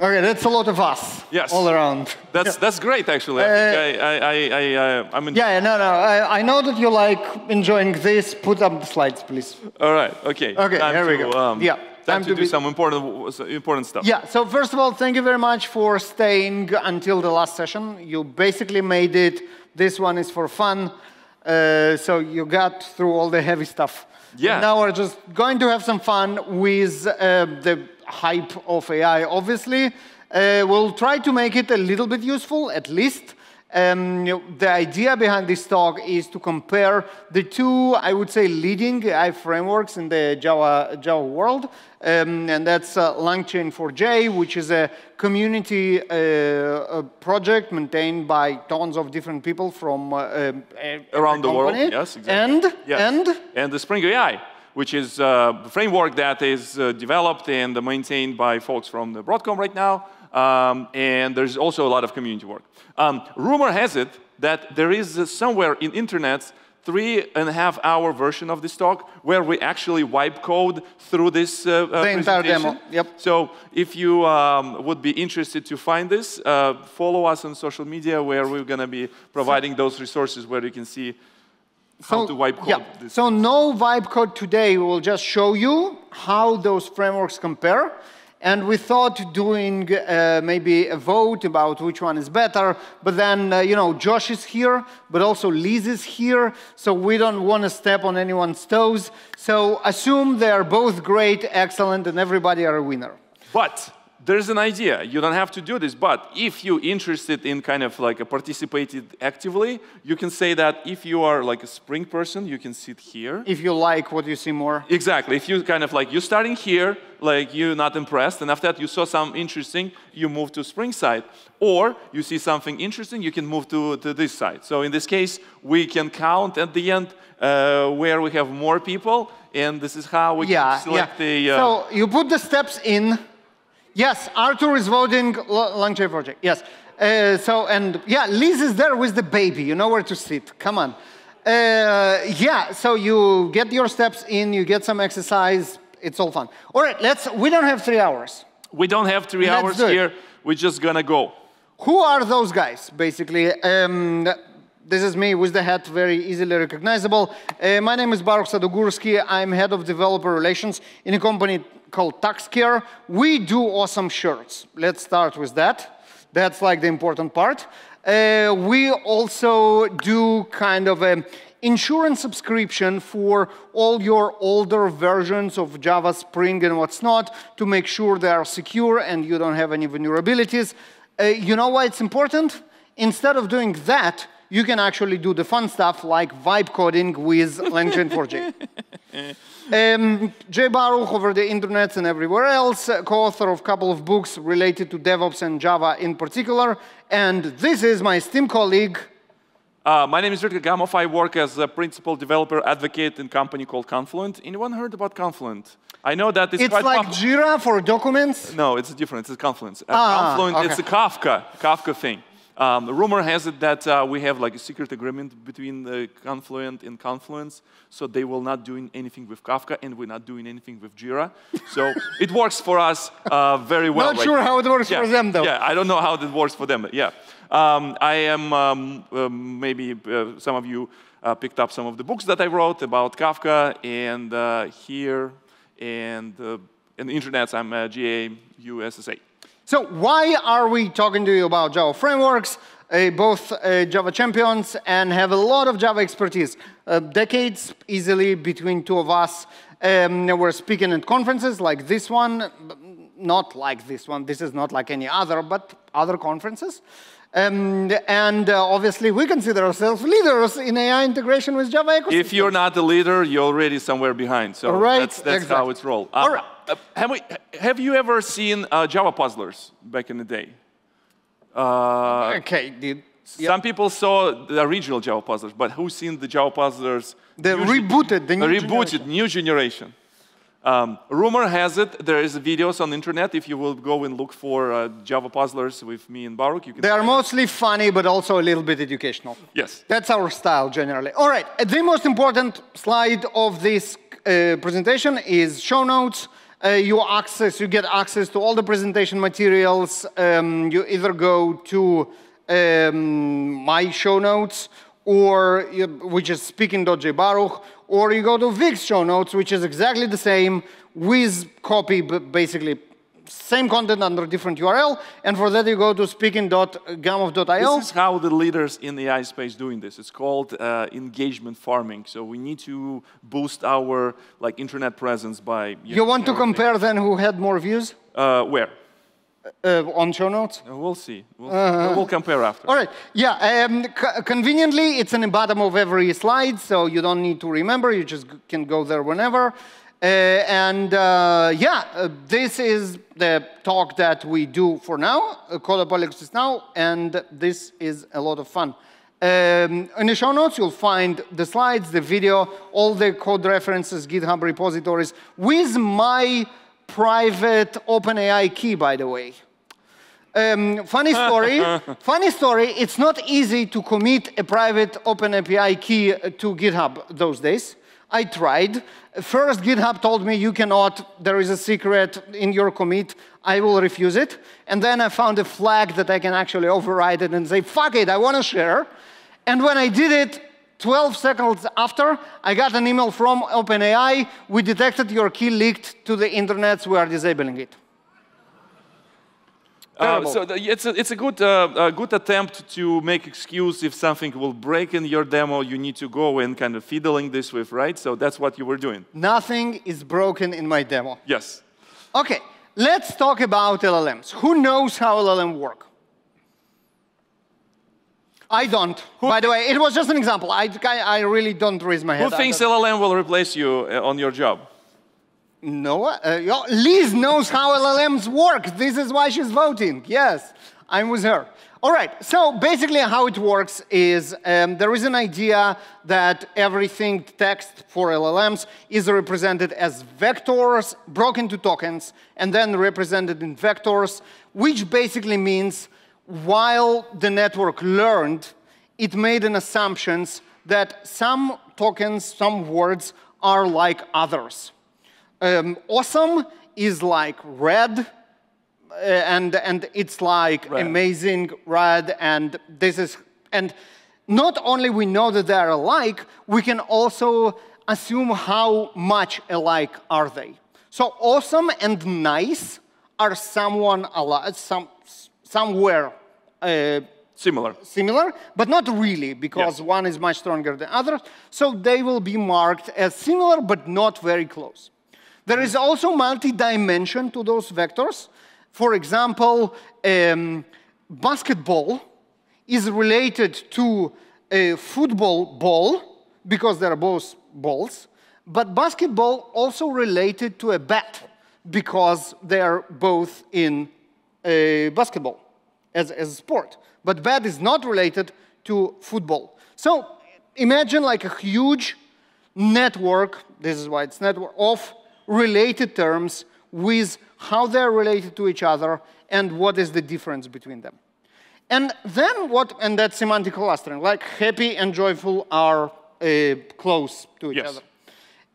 Okay, that's a lot of us. Yes. All around. That's great, actually. I'm in. Yeah, no. I know that you like enjoying this. Put up the slides, please. All right. Okay. Okay. Here we go. Yeah. Time to do some important stuff. Yeah. So first of all, thank you very much for staying until the last session. You basically made it. This one is for fun. So you got through all the heavy stuff. Yeah. Now we're just going to have some fun with the hype of AI, obviously. We'll try to make it a little bit useful, at least. The idea behind this talk is to compare the two, I would say, leading AI frameworks in the Java world. And that's LangChain4j, which is a community project maintained by tons of different people from around the world. Yes, exactly. And the Spring AI, which is a framework that is developed and maintained by folks from the Broadcom right now. And there's also a lot of community work. Rumor has it that there is somewhere in internet 3.5-hour version of this talk where we actually wipe code through this the entire demo. Yep. So if you would be interested to find this, follow us on social media where we're going to be providing those resources where you can see how to wipe code. Yeah. So no wipe code today. We'll just show you how those frameworks compare. And we thought doing maybe a vote about which one is better, but then, you know, Josh is here, but also Liz is here, so we don't want to step on anyone's toes. So assume they are both great, excellent, and everybody are a winner. But there's an idea. You don't have to do this, but if you're interested in kind of like participated actively, you can say that if you are like a Spring person, you can sit here. If you like what you see more. Exactly. If you kind of like, you're starting here, like you're not impressed, and after that you saw something interesting, you move to Spring side. Or you see something interesting, you can move to this side. So in this case, we can count at the end where we have more people, and this is how we can select the... So you put the steps in. Yes, Arthur is voting LangChain4j. Yes. Liz is there with the baby. You know where to sit. Come on. So you get your steps in, you get some exercise. It's all fun. All right, we don't have 3 hours. We don't have 3 hours here. We're just going to go. Who are those guys, basically? This is me with the hat, very easily recognizable. My name is Baruch Sadogursky. I'm head of developer relations in a company called TaxCare. We do awesome shirts. Let's start with that. That's like the important part. We also do kind of an insurance subscription for all your older versions of Java, Spring, and what's not, to make sure they are secure and you don't have any vulnerabilities. You know why it's important? Instead of doing that, you can actually do the fun stuff like vibe coding with LangChain4j. Jay Baruch over the internet and everywhere else, co-author of a couple of books related to DevOps and Java in particular. And this is my esteemed colleague. My name is Viktor Gamov. I work as a principal developer advocate in a company called Confluent. Anyone heard about Confluent? I know that it's quite like Jira for documents? No, it's different. It's Confluent. Confluent, okay. It's a Kafka thing. The rumor has it that we have like a secret agreement between the Confluent and Confluence, so they will not do anything with Kafka, and we're not doing anything with Jira. So it works for us very well. Not sure how it works for them, though. Yeah, I don't know how it works for them. Yeah, I am maybe some of you picked up some of the books that I wrote about Kafka, and here and in the internet I'm GAUSSA. So why are we talking to you about Java frameworks? Both Java champions and have a lot of Java expertise. Decades easily between two of us. We're speaking at conferences like this one, not like this one. This is not like any other, but other conferences. Obviously, we consider ourselves leaders in AI integration with Java ecosystem. If you're not a leader, you're already somewhere behind. So that's how it's rolled. All right. Have you ever seen Java puzzlers back in the day? Some people saw the original Java puzzlers, but who's seen the Java puzzlers? The new generation. Rumor has it there is videos on the internet. If you will go and look for Java puzzlers with me and Baruch, you can. They are mostly funny, but also a little bit educational. Yes. That's our style generally. All right. The most important slide of this presentation is show notes. you get access to all the presentation materials. You either go to my show notes, or which is speaking.j Baruch, or you go to Vic's show notes, which is exactly the same with copy, but basically same content under different URL, and for that you go to speaking.gamov.io. This is how the leaders in the AI space doing this. It's called engagement farming. So we need to boost our internet presence by. You want to compare then who had more views? Where? On show notes? We'll see. We'll compare after. All right. Yeah. Conveniently, it's in the bottom of every slide, so you don't need to remember. You just can go there whenever. This is the talk that we do for now. Codepocalypse is now, and this is a lot of fun. In the show notes, you'll find the slides, the video, all the code references, GitHub repositories, with my private OpenAI key, by the way. Funny story, it's not easy to commit a private OpenAPI key to GitHub those days. I tried. First, GitHub told me you cannot, there is a secret in your commit, I will refuse it. And then I found a flag that I can actually override it and say, fuck it, I want to share. And when I did it, 12 seconds after, I got an email from OpenAI, we detected your key leaked to the internet, we are disabling it. So it's a good attempt to make excuse if something will break in your demo, you need to go and kind of fiddling this with, right? So that's what you were doing. Nothing is broken in my demo. Yes. OK, let's talk about LLMs. Who knows how LLMs work? I don't. By the way, it was just an example. I really don't raise my head. Who thinks LLM will replace you on your job? No, Liz knows how LLMs work. This is why she's voting. Yes, I'm with her. All right, so basically how it works is there is an idea that everything text for LLMs is represented as vectors broken to tokens and then represented in vectors, which basically means while the network learned, it made an assumption that some tokens, some words are like others. Awesome is like red, and it's like red. Amazing red, and this is, and not only we know that they are alike, we can also assume how much alike are they. So awesome and nice are somewhere similar, but not really, because one is much stronger than the other. So they will be marked as similar, but not very close. There is also multi-dimension to those vectors. For example, basketball is related to a football ball, because they are both balls. But basketball also related to a bat, because they are both in basketball as a sport. But bat is not related to football. So imagine like a huge network, this is why it's network, of related terms with how they're related to each other and what is the difference between them. And then and that's semantic clustering, like happy and joyful are close to each other.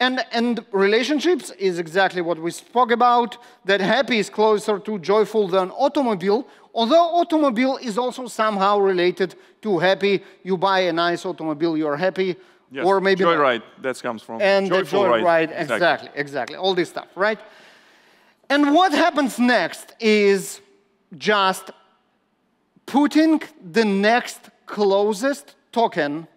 And relationships is exactly what we spoke about, that happy is closer to joyful than automobile, although automobile is also somehow related to happy. You buy a nice automobile, you're happy. Yes, or maybe joyride, that comes from and joyful the joyride, ride. exactly, all this stuff, right? And what happens next is just putting the next closest token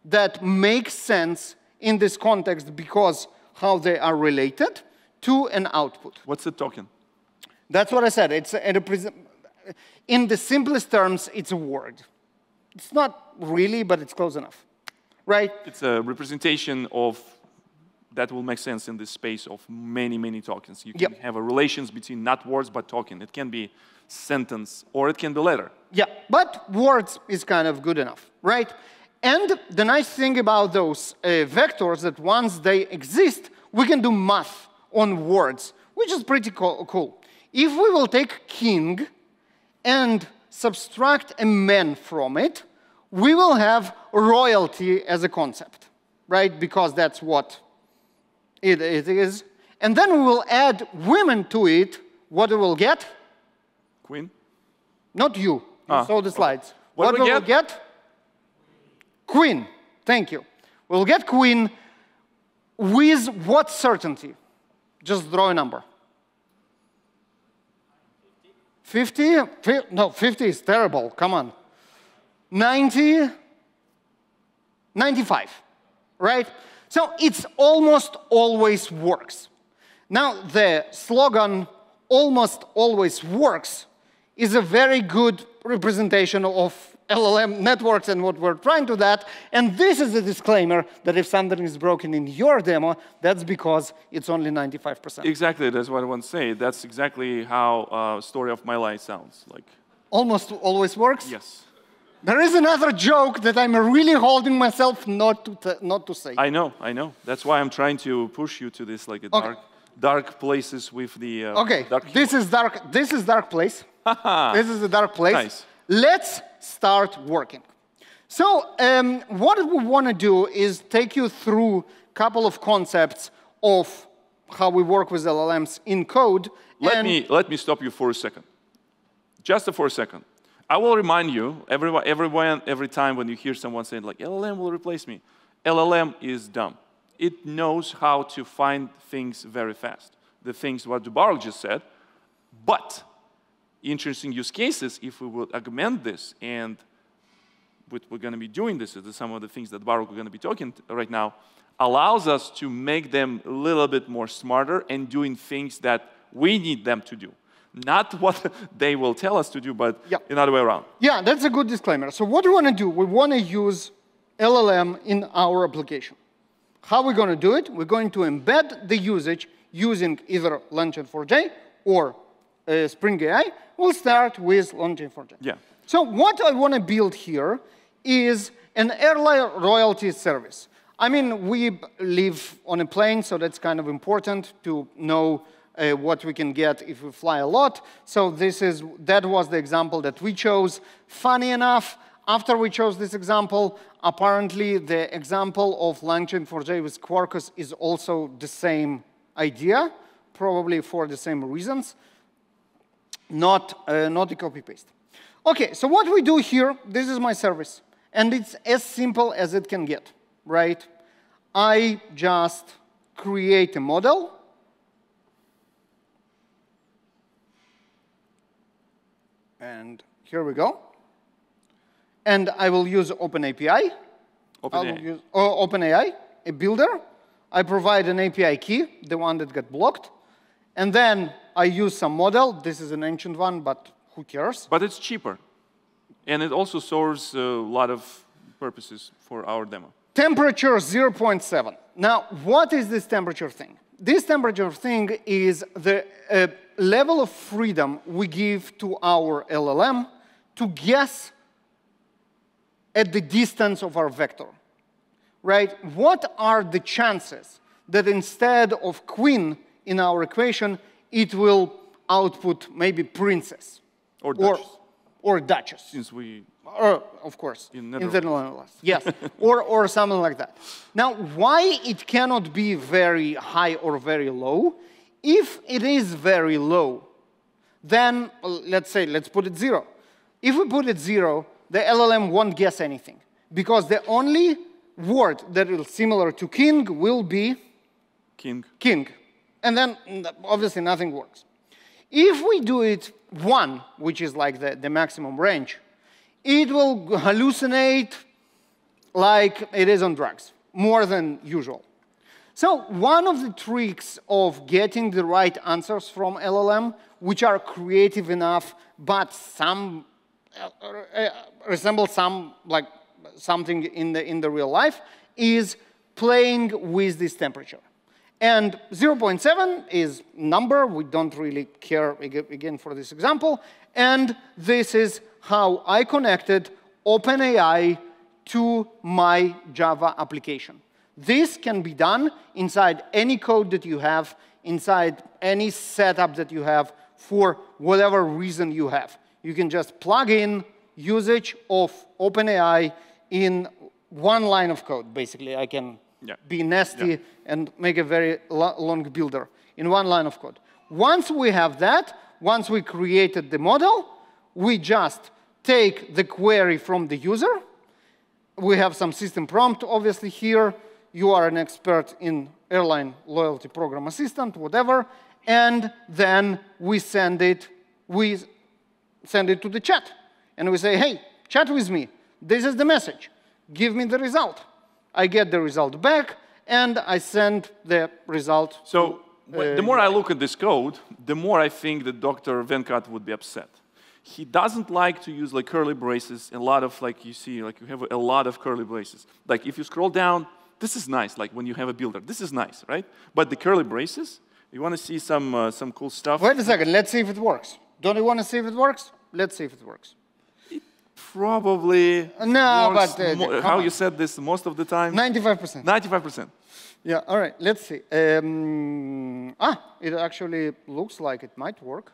that makes sense in this context because how they are related to an output. What's the token? That's what I said. It's in the simplest terms, it's a word. It's not really, but it's close enough. Right? It's a representation of that will make sense in this space of many, many tokens. You can have a relations between not words but token. It can be sentence or it can be letter. Yeah, but words is kind of good enough, right? And the nice thing about those vectors that once they exist, we can do math on words, which is pretty cool. If we will take king and subtract a man from it, we will have royalty as a concept, right? Because that's what it is. and then we will add women to it, what we will get? Queen? Not you. You saw the slides. Okay. What we will get? Queen. Thank you. We'll get queen with what certainty? Just draw a number. 50? No, 50 is terrible. Come on. 90? 95, right? So it's almost always works. Now, the slogan, almost always works, is a very good representation of LLM networks and what we're trying to do that. And this is a disclaimer that if something is broken in your demo, that's because it's only 95%. Exactly, that's what I want to say. That's exactly how story of my life sounds like. Almost always works? Yes. There is another joke that I'm really holding myself not to say. I know. That's why I'm trying to push you to this like a dark places with the dark humor. This is dark place. This is a dark place. Nice. Let's start working. So what we want to do is take you through a couple of concepts of how we work with LLMs in code. Let me stop you for a second. Just for a second. I will remind you, every time when you hear someone saying like, LLM will replace me, LLM is dumb. It knows how to find things very fast. The things what Baruch just said, but interesting use cases, if we would augment this, and we're going to be doing this, some of the things that Baruch is going to be talking right now, allows us to make them a little bit more smarter and doing things that we need them to do. Not what they will tell us to do, but another way around. Yeah, that's a good disclaimer. So what we want to do, we want to use LLM in our application. How are we going to do it? We're going to embed the usage using either LangChain4j or Spring AI. We'll start with LangChain4j. Yeah. So what I want to build here is an airline royalty service. I mean, we live on a plane, so that's kind of important to know what we can get if we fly a lot. So that was the example that we chose. Funny enough, after we chose this example, apparently the example of LangChain4j with Quarkus is also the same idea, probably for the same reasons, not a copy-paste. OK, so what we do here, this is my service. And it's as simple as it can get, right? I just create a model. And here we go. And I will use OpenAPI. OpenAI, a builder. I provide an API key, the one that got blocked. And then I use some model. This is an ancient one, but who cares? But it's cheaper. And it also serves a lot of purposes for our demo. Temperature 0.7. Now, what is this temperature thing? This temperature thing is the level of freedom we give to our LLM to guess at the distance of our vector, right? What are the chances that instead of queen in our equation, it will output maybe princess? Or duchess. Or duchess. Since we... of course, in the Netherlands. Yes, or something like that. Now, why it cannot be very high or very low? If it is very low, then let's put it 0. If we put it 0, the LLM won't guess anything, because the only word that is similar to king will be king. And then, obviously, nothing works. If we do it 1, which is like the maximum range, it will hallucinate like it is on drugs, more than usual. So one of the tricks of getting the right answers from LLM, which are creative enough, but some resemble something in the real life, is playing with this temperature. And 0.7 is number. We don't really care, again, for this example. And this is how I connected OpenAI to my Java application. This can be done inside any code that you have, inside any setup that you have, for whatever reason you have. You can just plug in usage of OpenAI in one line of code. Basically, I can be nasty and make a very long builder in one line of code. Once we have that, once we created the model, we just take the query from the user. We have some system prompt, obviously, here. You are an expert in airline loyalty program assistant, whatever. And then we send it to the chat. And we say, hey, chat with me. This is the message. Give me the result. I get the result back, and I send the result. So the more I look at this code, the more I think that Dr. Venkat would be upset. He doesn't like to use like curly braces, and a lot of like you see, like you have a lot of curly braces. Like if you scroll down, this is nice. Like when you have a builder, this is nice, right? But the curly braces, you want to see some cool stuff. Wait a second. Let's see if it works. Don't you want to see if it works? Let's see if it works. It probably no, works but how you said this most of the time. 95%. 95%. Yeah. All right. Let's see. It actually looks like it might work.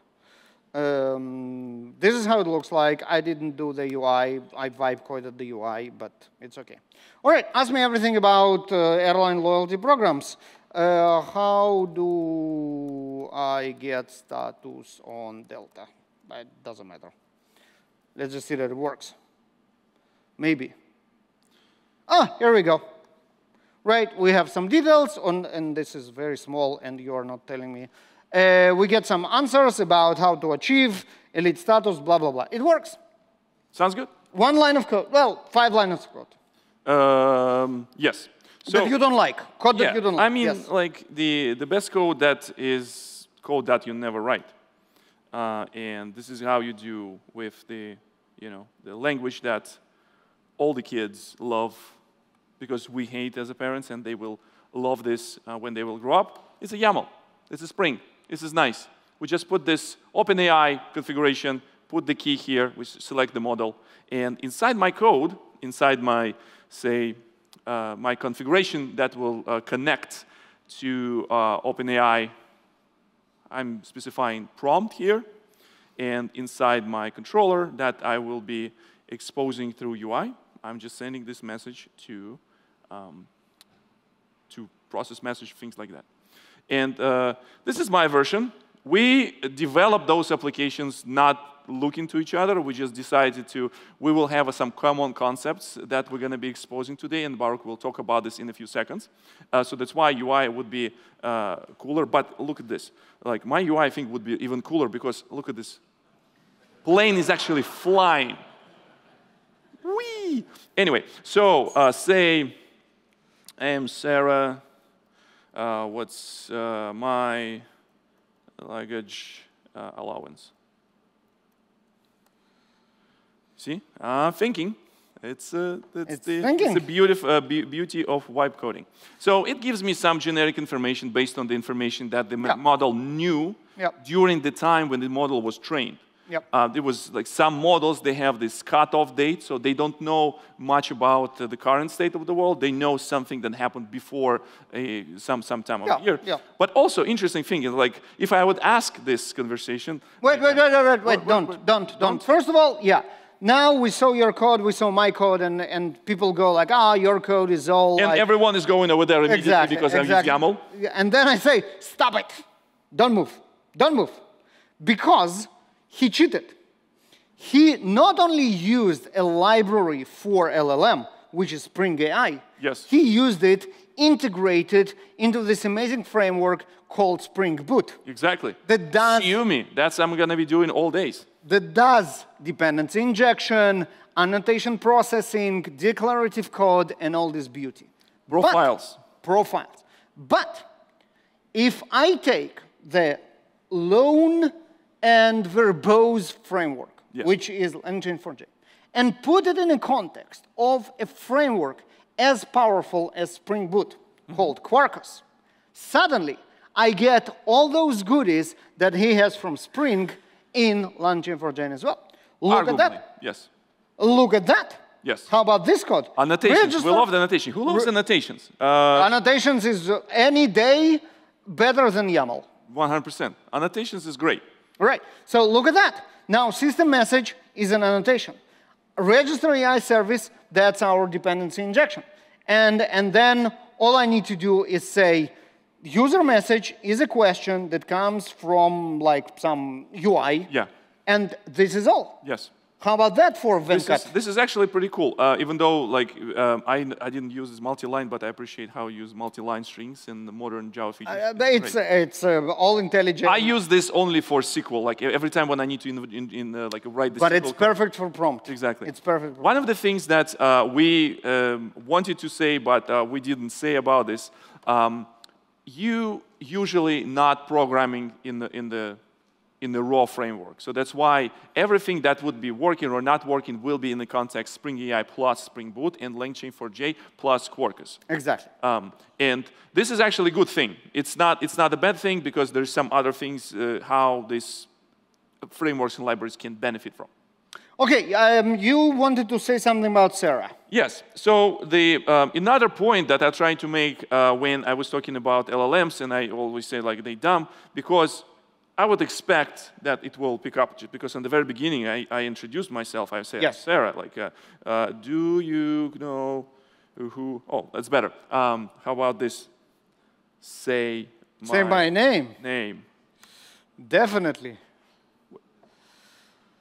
This is how it looks like. I didn't do the UI. I vibe coded the UI, but it's OK. All right, ask me everything about airline loyalty programs. How do I get status on Delta? It doesn't matter. Let's just see that it works. Maybe. Here we go. Right, we have some details, and this is very small, and you're not telling me. We get some answers about how to achieve elite status, blah, blah, blah. It works. Sounds good. One line of code. Well, 5 lines of code. Yes. So, that you don't like. Code that you don't like. I mean, like the best code that is code that you never write. And this is how you do with the language that all the kids love because we hate as a parents, and they will love this when they will grow up. It's a YAML. It's a Spring. This is nice. We just put this OpenAI configuration, put the key here, we select the model, and inside my code, inside my, say, my configuration that will connect to OpenAI, I'm specifying prompt here, and inside my controller that I will be exposing through UI, I'm just sending this message to process message, things like that. And this is my version. We developed those applications not looking to each other. We just decided we will have some common concepts that we're going to be exposing today, and Baruch will talk about this in a few seconds. So that's why UI would be cooler. But look at this. Like my UI, I think, would be even cooler because look at this. Plane is actually flying. Whee! Anyway, so say I am Sarah. What's my luggage allowance? See, thinking. It's the beauty of wipe coding. So it gives me some generic information based on the information that the model knew during the time when the model was trained. There was like some models, they have this cutoff date, so they don't know much about the current state of the world. They know something that happened before some time of the year. But also, interesting thing is like, if I would ask this conversation... Wait, don't. First of all, now we saw your code, we saw my code, and people go like, your code is all... And everyone is going over there immediately because I use YAML. And then I say, stop it. Don't move. Don't move. Because he cheated. He not only used a library for LLM, which is Spring AI, he used it integrated into this amazing framework called Spring Boot. Exactly. That does... That's what I'm going to be doing all days. That does dependency injection, annotation processing, declarative code, and all this beauty. Profiles. But if I take the lone and verbose framework, which is LangChain4j, and put it in a context of a framework as powerful as Spring Boot, called Quarkus, suddenly I get all those goodies that he has from Spring in LangChain4j as well. Look at that. Yes. Look at that. Yes. How about this code? Annotations. We love the annotation. Who loves annotations? Annotations is any day better than YAML. 100%. Annotations is great. Right. So look at that. Now, system message is an annotation. Register AI service, that's our dependency injection. And then all I need to do is say, user message is a question that comes from like some UI. Yeah. And this is all. Yes. How about that for Venkat? This is actually pretty cool. Even though like I didn't use this multi-line, but I appreciate how you use multi-line strings in the modern Java features. It's all intelligent. I use this only for SQL. Like every time when I need to like write this. But it's perfect for prompt. Exactly. It's perfect. One of the things that we wanted to say, but we didn't say about this, you usually not programming in the raw framework. So that's why everything that would be working or not working will be in the context Spring AI plus Spring Boot and LangChain4j plus Quarkus. Exactly. And this is actually a good thing. It's not a bad thing because there's some other things how these frameworks and libraries can benefit from. Okay, you wanted to say something about Sarah. Yes. So the another point that I tried to make when I was talking about LLMs, and I always say like they dumb, because I would expect that it will pick up, just because in the very beginning I introduced myself. I said, yes. Sarah, like, do you know who? Oh, that's better. How about this? Say my name. Name. Definitely.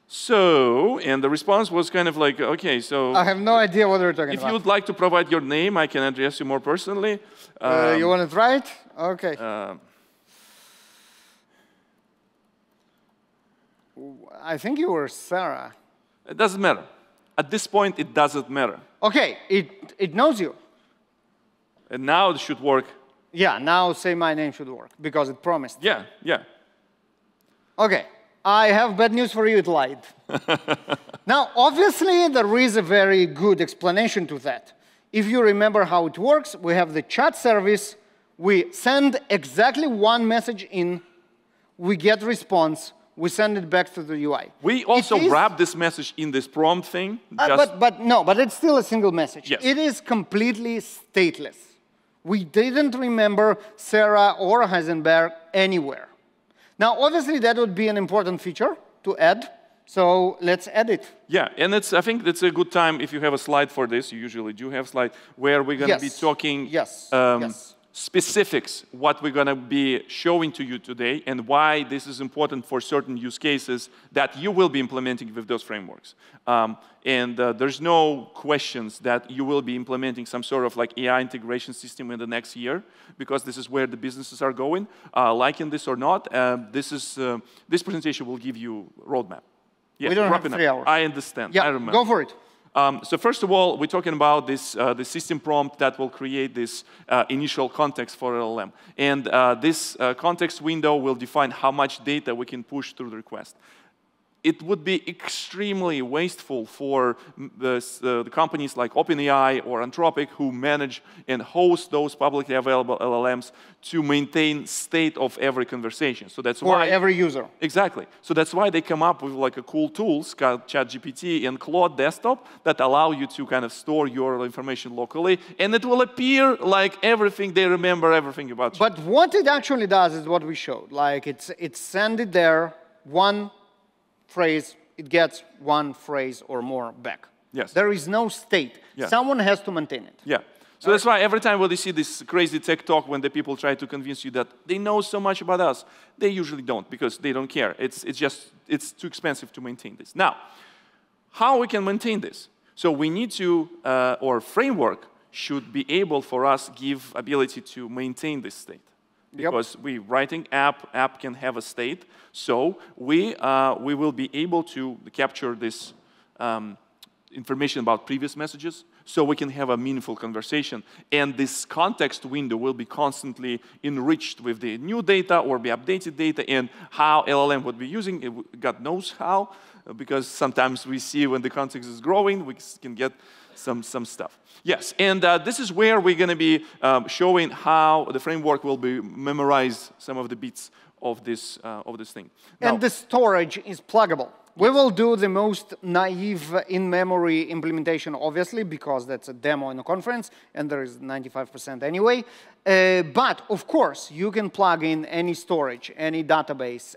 So, and the response was kind of like, okay, so... I have no idea what we're talking about. If you would like to provide your name, I can address you more personally. You want to try it? Okay. I think you were Sarah. It doesn't matter. At this point, it doesn't matter. Okay, it knows you. And now it should work. Yeah, now say my name should work, because it promised. Yeah, yeah. Okay, I have bad news for you, it lied. Now, obviously, there is a very good explanation to that. If you remember how it works, we have the chat service. We send exactly one message in. We get response. We send it back to the UI. We also wrap this message in this prompt thing. But it's still a single message. Yes. It is completely stateless. We didn't remember Sarah or Heisenberg anywhere. Now, obviously, that would be an important feature to add. So let's add it. Yeah, and I think it's a good time if you have a slide for this. You usually do have a slide where we're going to be talking specifics, what we're going to be showing to you today, and why this is important for certain use cases that you will be implementing with those frameworks. There's no questions that you will be implementing some sort of like AI integration system in the next year, because this is where the businesses are going. Liking this or not, this presentation will give you a roadmap. Yes, we don't have 3 hours. I understand. Yeah, I remember. Go for it. So first of all, we're talking about this the system prompt that will create this initial context for LLM. And this context window will define how much data we can push through the request. It would be extremely wasteful for the companies like OpenAI or Anthropic who manage and host those publicly available LLMs to maintain state of every conversation. So that's why... For every user. Exactly. So that's why they come up with like a cool tools called ChatGPT and Claude Desktop that allow you to kind of store your information locally, and it will appear like everything they remember, everything about you. But what it actually does is what we showed. Like it's send it there, one phrase, it gets one phrase or more back. Yes. There is no state. Yeah. Someone has to maintain it. Yeah. So that's why every time when they see this crazy tech talk, when the people try to convince you that they know so much about us, they usually don't, because they don't care. It's too expensive to maintain this. Now, how we can maintain this? So we need to, our framework should be able for us give ability to maintain this state. Because we writing app can have a state, so we will be able to capture this information about previous messages, so we can have a meaningful conversation. And this context window will be constantly enriched with the new data or the updated data, and how LLM would be using it. God knows how, because sometimes we see when the context is growing, we can get some stuff. Yes, and this is where we're going to be showing how the framework will be memorize some of the bits of this thing. Now, and the storage is pluggable. We will do the most naive in-memory implementation, obviously, because that's a demo in a conference, and there is 95% anyway. But, of course, you can plug in any storage, any database,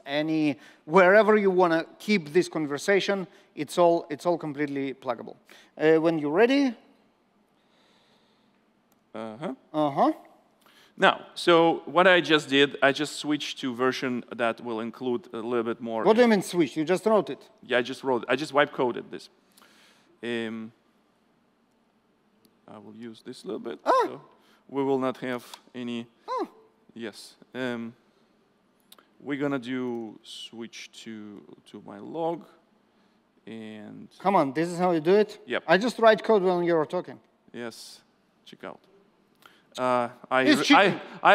wherever you want to keep this conversation. It's all completely pluggable. When you're ready. Now, so what I just did, I just switched to version that will include a little bit more. What do you mean switch? You just wrote it. Yeah, I just wrote it. I just wipe coded this. I will use this a little bit. So we will not have any. Yes. We're gonna do switch to my log, and. Come on, this is how you do it. Yep. I just write code when you're talking. Yes. Check out. I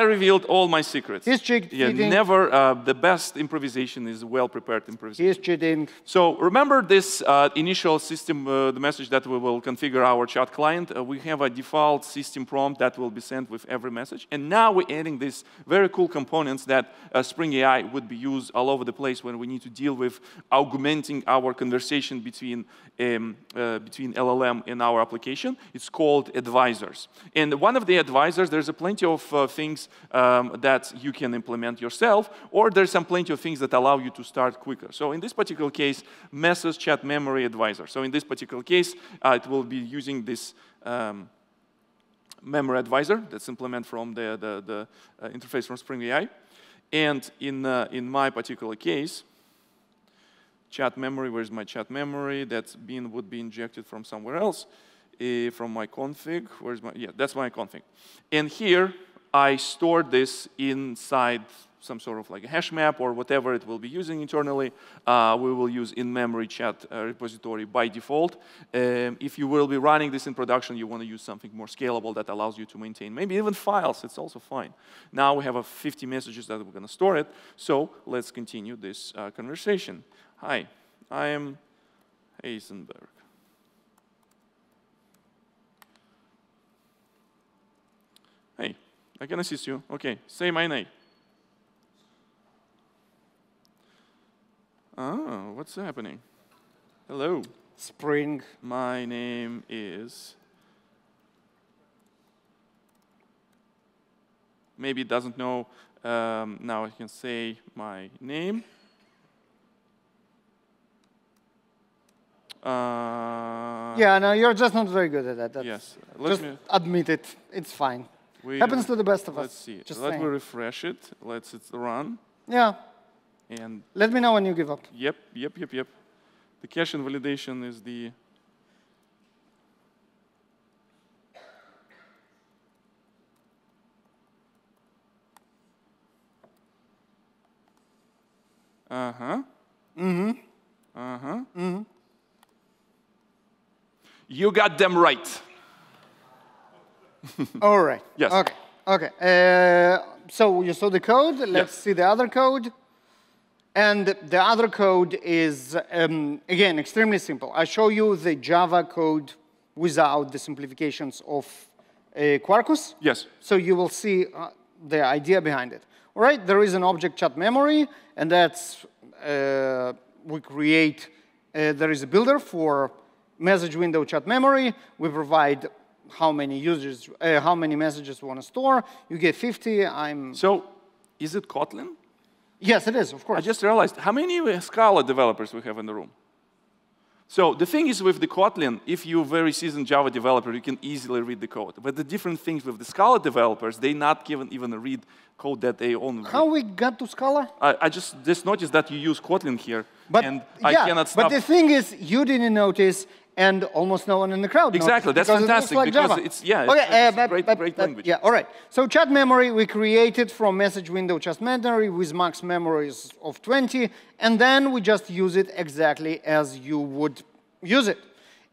revealed all my secrets. He's cheating. Yeah, never. The best improvisation is well-prepared improvisation. He's cheating. So remember this initial system, the message that we will configure our chat client. We have a default system prompt that will be sent with every message. And now we're adding these very cool components that Spring AI would be used all over the place when we need to deal with augmenting our conversation between LLM and our application. It's called advisors. And one of the advisors, there's plenty of things that you can implement yourself, or there's plenty of things that allow you to start quicker. So in this particular case, message chat memory advisor. So in this particular case, it will be using this memory advisor that's implemented from the interface from Spring AI. And in my particular case, chat memory, where's my chat memory? That's would be injected from somewhere else. From my config, where's my, yeah, that's my config. And here, I stored this inside some sort of like a hash map or whatever it will be using internally. We will use in-memory chat repository by default. If you will be running this in production, you want to use something more scalable that allows you to maintain maybe even files. It's also fine. Now we have 50 messages that we're going to store it. So let's continue this conversation. Hi, I am Heisenberg. Hey, I can assist you. Okay, say my name. Oh, what's happening? Hello. Spring. My name is. Maybe it doesn't know. Now I can say my name. Yeah, no, you're just not very good at that. Yes. Just admit it. It's fine. Happens to the best of us. Let's see. Let me refresh it. Let's run. Yeah. And let me know when you give up. Yep. The cache invalidation is the. You got them right. All right. Yes. Okay. So you saw the code. Let's see the other code. And the other code is, again, extremely simple. I show you the Java code without the simplifications of Quarkus. Yes. So you will see the idea behind it. All right, there is an object chat memory, and that's, we create, there is a builder for message window chat memory. We provide how many users, how many messages we want to store. You get 50. So, is it Kotlin? Yes, it is, of course. I just realized how many Scala developers we have in the room. So the thing is with the Kotlin, if you're a very seasoned Java developer, you can easily read the code. But the different things with the Scala developers, they're not given even a read code that they own. How we got to Scala? I just noticed that you use Kotlin here, and I cannot stop. But the thing is, you didn't notice, and almost no one in the crowd exactly, noticed. That's fantastic, like because Java. it's a great language. Yeah, all right. So chat memory, we created from message window chat memory with max memories of 20, and then we just use it exactly as you would use it.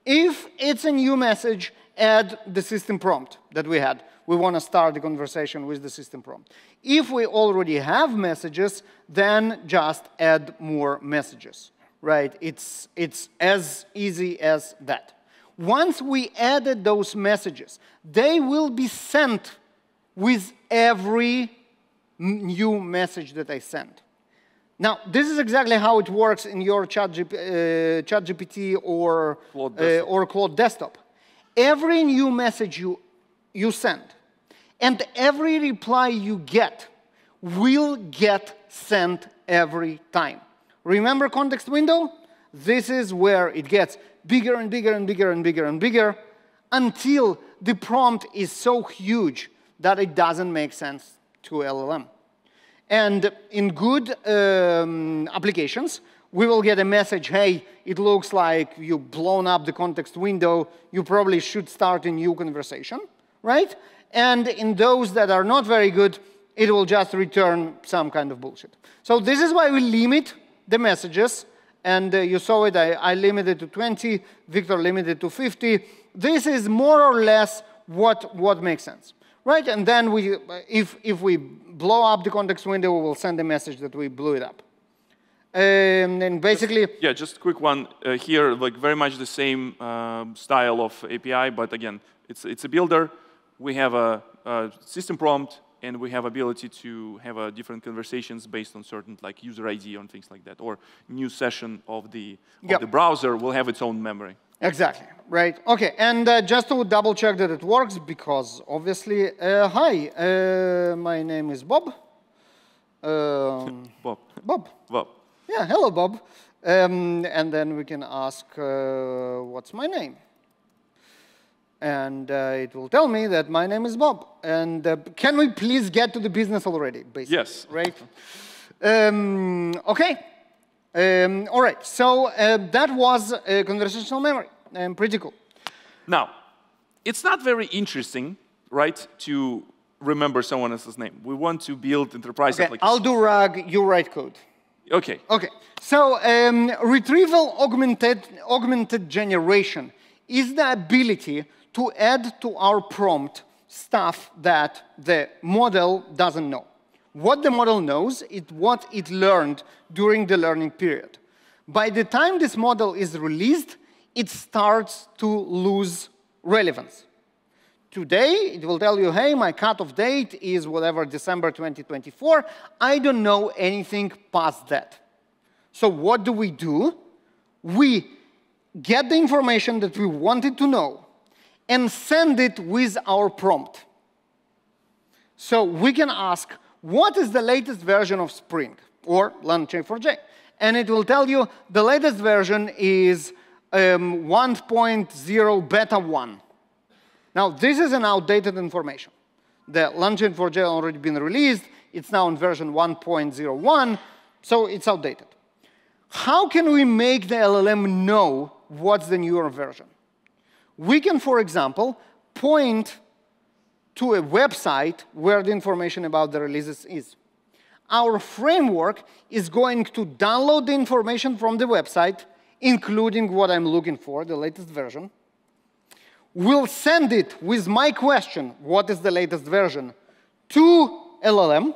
If it's a new message, add the system prompt that we had. We want to start the conversation with the system prompt. If we already have messages, then just add more messages. Right? It's as easy as that. Once we added those messages, they will be sent with every new message that I send. Now, this is exactly how it works in your ChatGPT or Claude Desktop. Every new message you send and every reply you get will get sent every time. Remember context window? This is where it gets bigger and bigger and bigger and bigger and bigger until the prompt is so huge that it doesn't make sense to LLM. And in good applications, we will get a message, hey, it looks like you've blown up the context window. You probably should start a new conversation, right? And in those that are not very good, it will just return some kind of bullshit. So this is why we limit the messages. And you saw it, I limited to 20, Viktor limited to 50. This is more or less what makes sense, right? And then if we blow up the context window, we will send a message that we blew it up. And basically... Just a quick one here, like very much the same style of API, but again, it's a builder. We have a system prompt, and we have ability to have different conversations based on certain like user ID and things like that, or new session of the browser will have its own memory. Exactly, right. OK, and just to double check that it works, because obviously, hi, my name is Bob. Bob. Bob. Bob. Yeah, hello, Bob. And then we can ask, what's my name? And it will tell me that my name is Bob. And can we please get to the business already, basically? Yes. Right? OK. All right. So that was conversational memory. Pretty cool. Now, it's not very interesting, right, to remember someone else's name. We want to build enterprise applications. I'll do RAG, you write code. OK. OK. So retrieval-augmented generation is the ability to add to our prompt stuff that the model doesn't know. What the model knows is what it learned during the learning period. By the time this model is released, it starts to lose relevance. Today, it will tell you, hey, my cutoff date is whatever, December 2024. I don't know anything past that. So what do? We get the information that we wanted to know and send it with our prompt. So we can ask, what is the latest version of Spring or LangChain4j? And it will tell you the latest version is 1.0 beta 1. Now, this is an outdated information. The LangChain4j already been released. It's now in version 1.01, so it's outdated. How can we make the LLM know what's the newer version? We can, for example, point to a website where the information about the releases is. Our framework is going to download the information from the website, including what I'm looking for, the latest version. We'll send it with my question, what is the latest version, to LLM.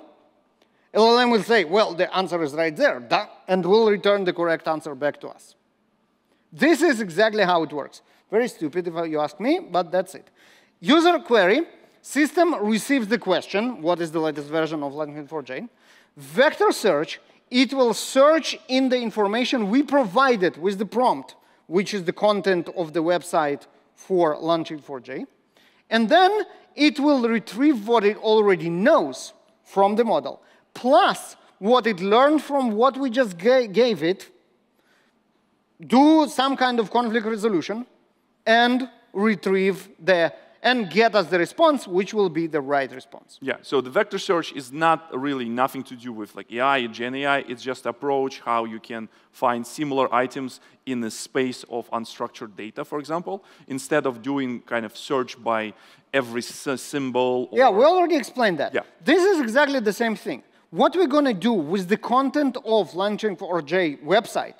LLM will say, well, the answer is right there, and will return the correct answer back to us. This is exactly how it works. Very stupid if you ask me, but that's it. User query, system receives the question, what is the latest version of LangChain4j. Vector search, it will search in the information we provided with the prompt, which is the content of the website for LangChain4j. And then it will retrieve what it already knows from the model, plus what it learned from what we just gave it, do some kind of conflict resolution, and retrieve and get us the response, which will be the right response. Yeah, so the vector search is not really nothing to do with like AI, Gen AI. It's just approach how you can find similar items in the space of unstructured data, for example, instead of doing kind of search by every symbol. Yeah, we already explained that. Yeah. This is exactly the same thing. What we're going to do with the content of LangChain4j website,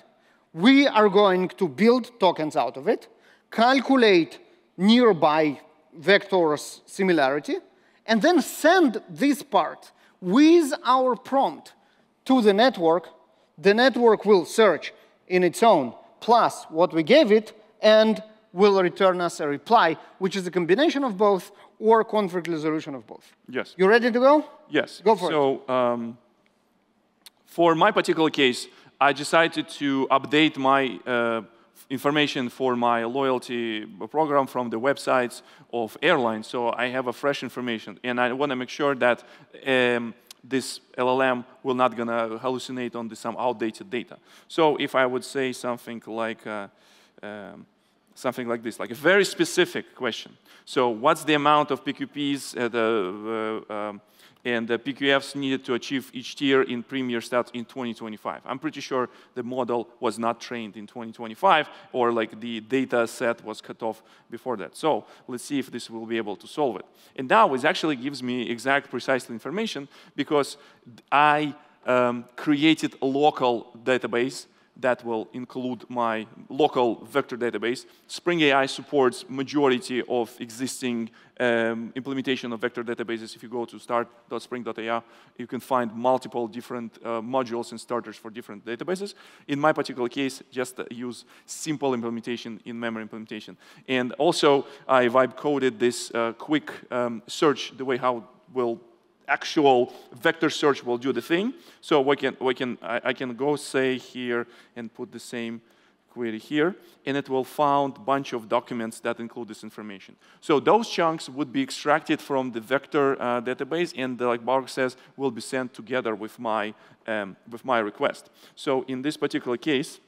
we are going to build tokens out of it, calculate nearby vectors similarity, and then send this part with our prompt to the network. The network will search in its own, plus what we gave it, and will return us a reply, which is a combination of both or conflict resolution of both. Yes. You ready to go? Yes. Go for it. So for my particular case, I decided to update my information for my loyalty program from the websites of airlines. So I have a fresh information. And I want to make sure that this LLM will not going to hallucinate on some outdated data. So if I would say something like, something like this, like a very specific question. So what's the amount of PQPs and the PQFs needed to achieve each tier in Premier Stats in 2025? I'm pretty sure the model was not trained in 2025, or like the data set was cut off before that. So let's see if this will be able to solve it. And now it actually gives me exact, precise information because I created a local database that will include my local vector database. Spring AI supports majority of existing implementation of vector databases. If you go to start.spring.ai, you can find multiple different modules and starters for different databases. In my particular case, just use simple implementation in memory implementation. And also, I vibe coded this quick search, the way how will actual vector search will do the thing. So I can go say here and put the same query here, and it will find a bunch of documents that include this information. So those chunks would be extracted from the vector database, and like Baruch says, will be sent together with my request. So in this particular case,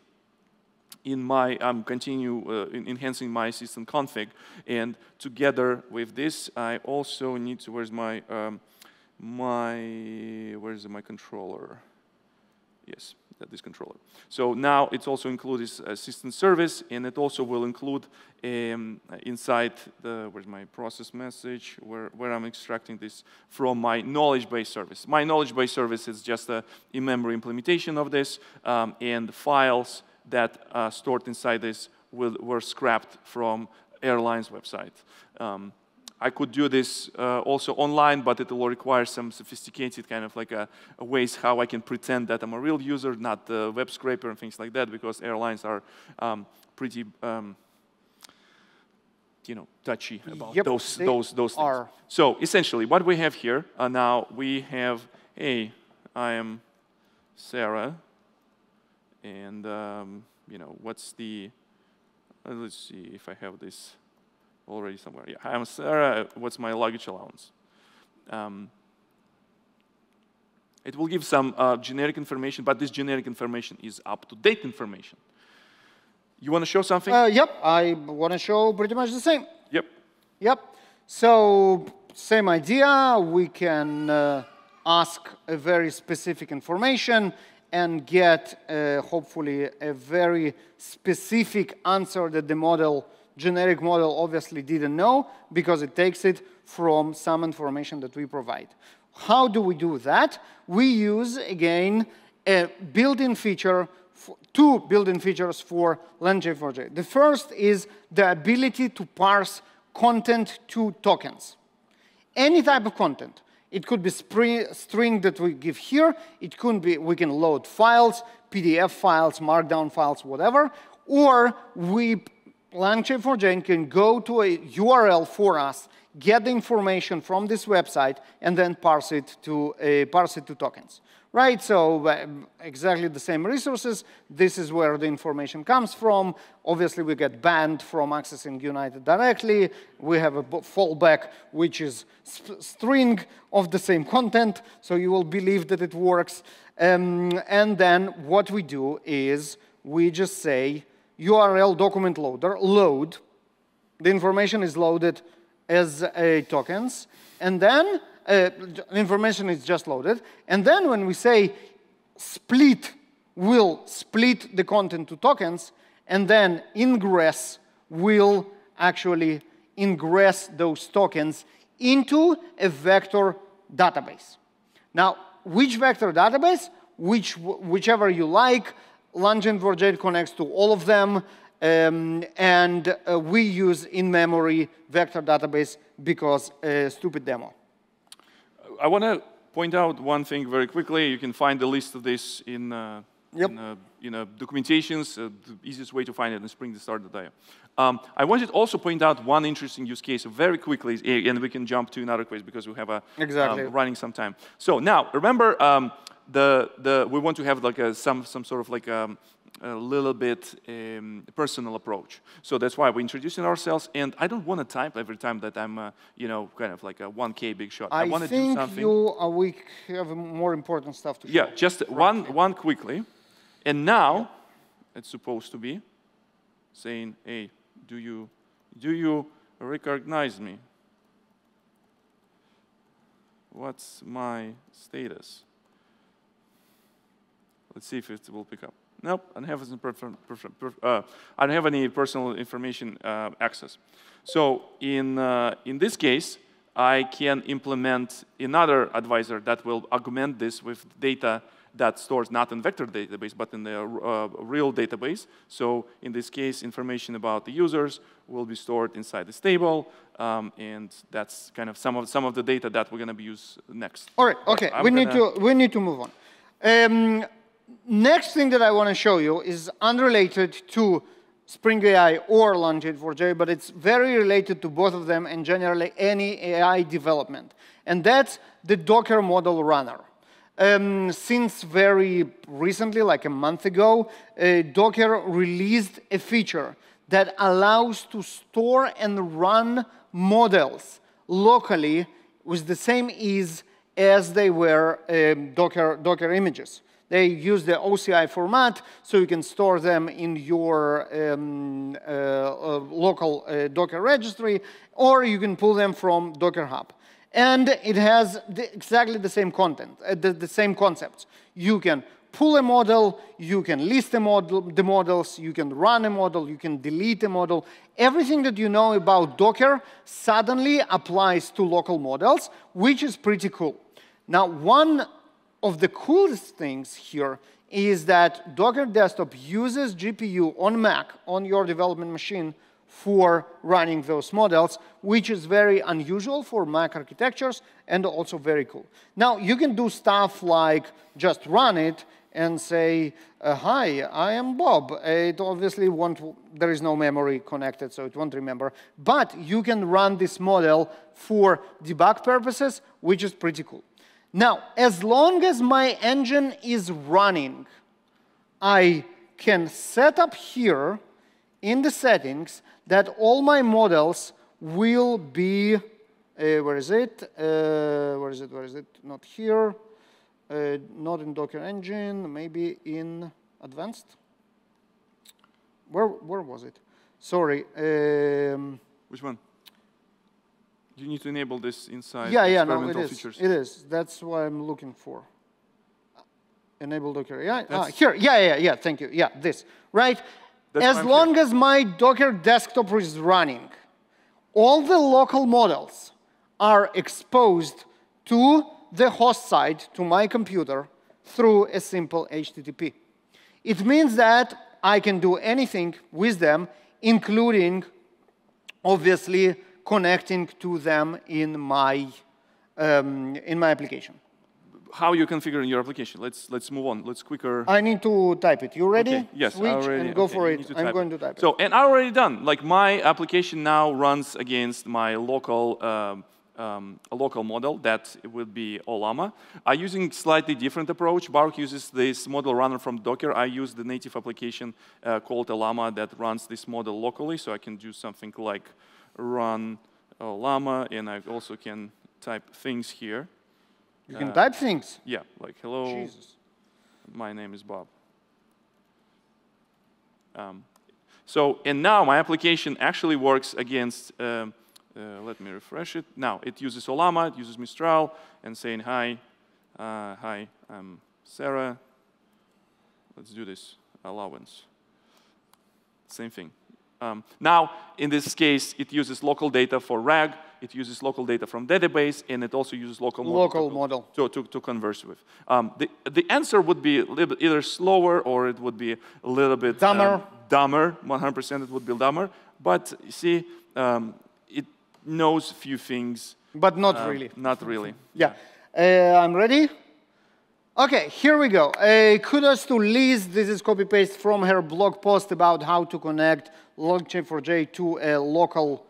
I'm enhancing my system config, and together with this, I also need to, where's my controller? Yes, this controller. So now it's also included assistant service, and it also will include inside where's my process message, where I'm extracting this from my knowledge base service. My knowledge base service is just a in-memory implementation of this, and the files that are stored inside this were scrapped from airline's website. I could do this also online, but it will require some sophisticated kind of like ways how I can pretend that I'm a real user, not a web scraper and things like that, because airlines are pretty, touchy about those things. So essentially, what we have here now, we have, hey, I am Sarah, and what's the? Let's see if I have this already somewhere. Yeah, I'm Sarah. What's my luggage allowance? It will give some generic information, but this generic information is up-to-date information. You want to show something? Yep, I want to show pretty much the same. Yep. So same idea. We can ask a very specific information and get hopefully a very specific answer that the generic model obviously didn't know, because it takes it from some information that we provide. How do we do that? We use, again, a built-in feature, two built-in features for LangChain4j. The first is the ability to parse content to tokens. Any type of content. It could be string that we give here. It could be, we can load files, PDF files, Markdown files, whatever. Or LangChain4j can go to a URL for us, get the information from this website, and then parse it to tokens. Right? So exactly the same resources. This is where the information comes from. Obviously, we get banned from accessing United directly. We have a fallback, which is string of the same content, so you will believe that it works. And then what we do is we just say, URL document loader, load. The information is loaded as tokens. And then information is just loaded. And then when we say split, will split the content to tokens. And then ingress will actually ingress those tokens into a vector database. Now, which vector database? Whichever you like. LangChain4j connects to all of them, and we use in-memory vector database because stupid demo. I want to point out one thing very quickly. You can find the list of this in documentations. The easiest way to find it is spring.start.ai. I wanted to also point out one interesting use case very quickly, and we can jump to another case because we have running some time. So now, remember, we want to have like some sort of like a little bit personal approach. So that's why we're introducing ourselves. And I don't want to type every time that I'm, kind of like a 1K big shot. I want to do something. We have more important stuff to show. Yeah, just one quickly. And now it's supposed to be saying, hey, Do you recognize me? What's my status? Let's see if it will pick up. Nope, I don't have any personal information access. So in this case, I can implement another advisor that will augment this with data that stores not in vector database, but in the real database. So in this case, information about the users will be stored inside this table, and that's kind of some of the data that we're going to be used next. All right. Okay. We need to move on. Next thing that I want to show you is unrelated to Spring AI or LangChain4j, but it's very related to both of them and generally any AI development. And that's the Docker model runner. Since very recently, like a month ago, Docker released a feature that allows to store and run models locally with the same ease as they were Docker images. They use the OCI format, so you can store them in your local Docker registry, or you can pull them from Docker Hub. And it has exactly the same content, the same concepts. You can pull a model, you can list the models, you can run a model, you can delete a model. Everything that you know about Docker suddenly applies to local models, which is pretty cool. Now, one of the coolest things here is that Docker Desktop uses GPU on Mac, on your development machine, for running those models, which is very unusual for Mac architectures and also very cool. Now, you can do stuff like just run it and say, hi, I am Bob. It obviously won't, there is no memory connected, so it won't remember. But you can run this model for debug purposes, which is pretty cool. Now, as long as my engine is running, I can set up here in the settings that all my models will be, where is it? Where is it? Not here. Not in Docker Engine, maybe in Advanced. Where was it? Sorry. Which one? You need to enable this inside experimental features. It is. That's what I'm looking for. Enable Docker AI. Here. Yeah. Thank you. Yeah, this. Right. As long as my Docker desktop is running, all the local models are exposed to the host side, to my computer, through a simple HTTP. It means that I can do anything with them, including, obviously, connecting to them in my application. How you configure in your application? Let's move on. Let's quicker. I need to type it. You ready? Okay. Yes, Switch and go for it. I'm going to type it. So, and I already done. Like my application now runs against my local local model that would be Olama. I'm using slightly different approach. Baruch uses this model runner from Docker. I use the native application called Olama that runs this model locally, so I can do something like run Olama, and I also can type things here. You can type things? Yeah, like hello, Jesus. My name is Bob. And now my application actually works against, let me refresh it. Now it uses Olama, it uses Mistral, and saying, hi, I'm Sarah. Let's do this, allowance. Same thing. Now, in this case, it uses local data for RAG, it uses local data from database, and it also uses local model to converse with. The answer would be a little bit either slower or it would be a little bit dumber. 100% it would be dumber. But you see, it knows a few things. But not really. Not really. Yeah. I'm ready. OK, here we go. Kudos to Liz. This is copy-paste from her blog post about how to connect LangChain4j to a local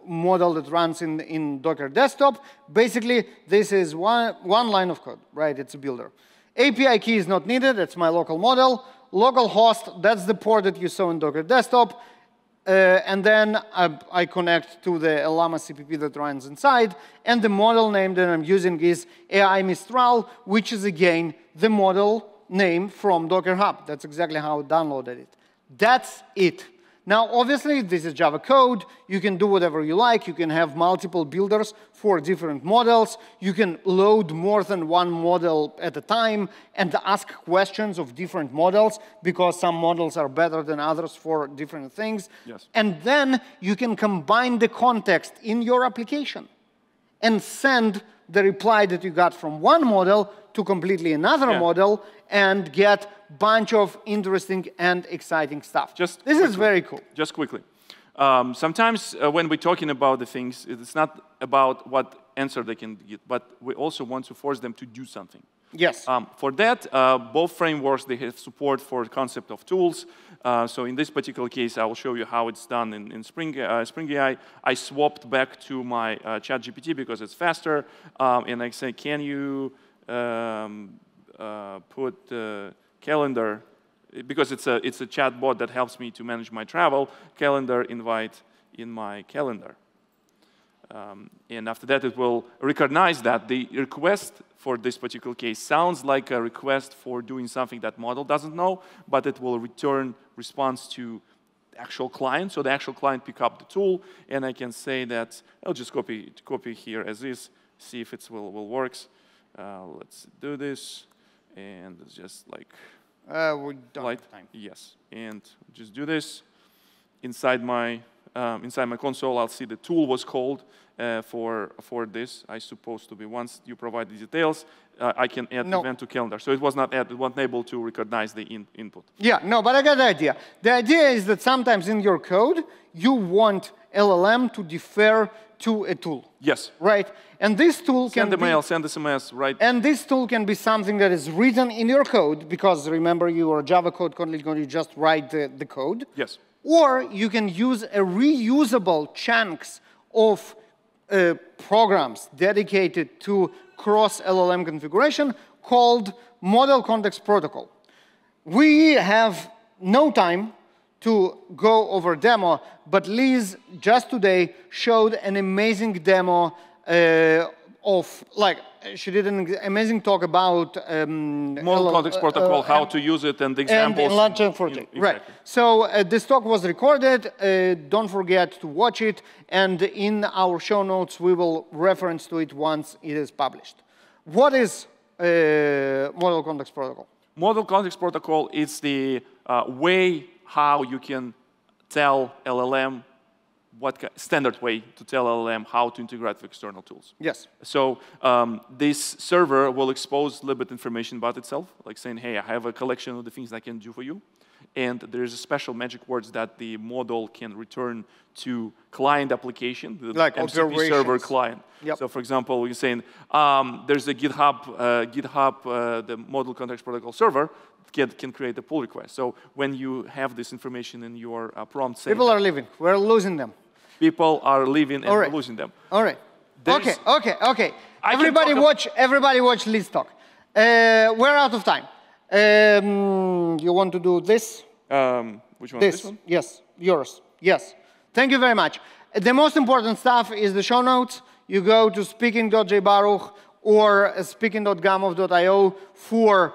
model that runs in Docker Desktop. Basically, this is one line of code, right? It's a builder. API key is not needed. That's my local model. Localhost, that's the port that you saw in Docker Desktop. And then I connect to the Llama CPP that runs inside. And the model name that I'm using is AI Mistral, which is, again, the model name from Docker Hub. That's exactly how I downloaded it. That's it. Now, obviously, this is Java code. You can do whatever you like. You can have multiple builders for different models. You can load more than one model at a time and ask questions of different models because some models are better than others for different things. Yes. And then you can combine the context in your application and send the reply that you got from one model to completely another model and get a bunch of interesting and exciting stuff. This is very cool. Just quickly. Sometimes when we're talking about the things, it's not about what answer they can get, but we also want to force them to do something. Yes. For that, both frameworks, they have support for the concept of tools. So in this particular case, I will show you how it's done in Spring AI. I swapped back to my ChatGPT because it's faster. And I say, can you put calendar, because it's a chat bot that helps me to manage my travel, calendar invite in my calendar. And after that, it will recognize that the request for this particular case sounds like a request for doing something that model doesn't know, but it will return response to the actual client. So the actual client pick up the tool, and I can say that I'll just copy here as is, see if it will works. Let's do this, and it's just like we don't have time. Yes, and just do this inside my console. I'll see the tool was called for this. I supposed to be, once you provide the details, I can add event to calendar. So it was not added, it wasn't able to recognize the input. Yeah, no, but I got the idea. The idea is that sometimes in your code, you want LLM to defer to a tool. Yes. Right? And this tool can send email, send SMS, right? And this tool can be something that is written in your code, because remember, you are Java code, you just write the code. Yes. Or you can use a reusable chunks of programs dedicated to cross-LLM configuration called Model Context Protocol. We have no time to go over demo, but Liz just today showed an amazing demo of, like, she did an amazing talk about Model Context Protocol, how to use it, and the examples. And LangChain4j, exactly. Right. So this talk was recorded. Don't forget to watch it. And in our show notes, we will reference to it once it is published. What is Model Context Protocol? Model Context Protocol is the way how you can tell LLM, standard way to tell LLM how to integrate with external tools. Yes. So this server will expose a little bit information about itself, like saying, hey, I have a collection of the things I can do for you. And there's a special magic words that the model can return to client application, the like MCP server client. Yep. So for example, we're saying there's a GitHub, the Model Context Protocol server can create a pull request. So when you have this information in your prompt, saying people are leaving. We're losing them. People are leaving and we're losing them. All right. Okay. Everybody watch Liz talk. We're out of time. You want to do this? Which one? This one? Yes, yours. Yes. Thank you very much. The most important stuff is the show notes. You go to speaking.jbaruch or speaking.gamov.io for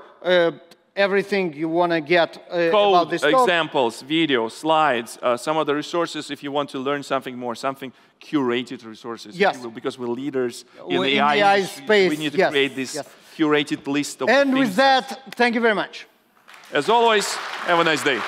everything you want to get about this talk. Examples, videos, slides, some of the resources if you want to learn something more, something curated resources. Yes. Because we're leaders in the the AI space. We need to create this curated list of And with that, thank you very much. As always, have a nice day.